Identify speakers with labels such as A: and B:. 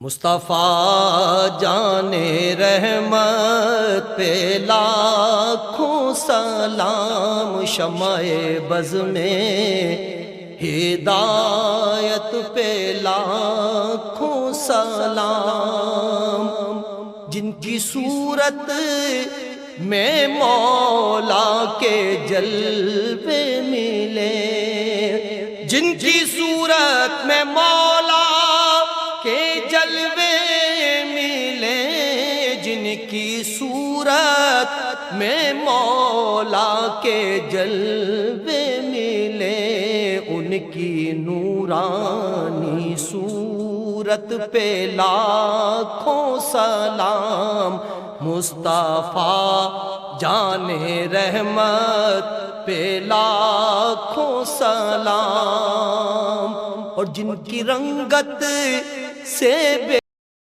A: مصطفیٰ جان رحمت پہ لاکھوں سلام، شمع بز میں ہدایت پہ لاکھوں سلام، جن کی صورت میں مولا کے جلوے ملے، جن کی صورت میں مولا کے جلوے ملے، جن کی صورت میں مولا کے جلوے ملے، ان کی نورانی صورت پہ لاکھوں سلام، مصطفیٰ جان رحمت پہ لاکھوں سلام، اور جن کی رنگت سے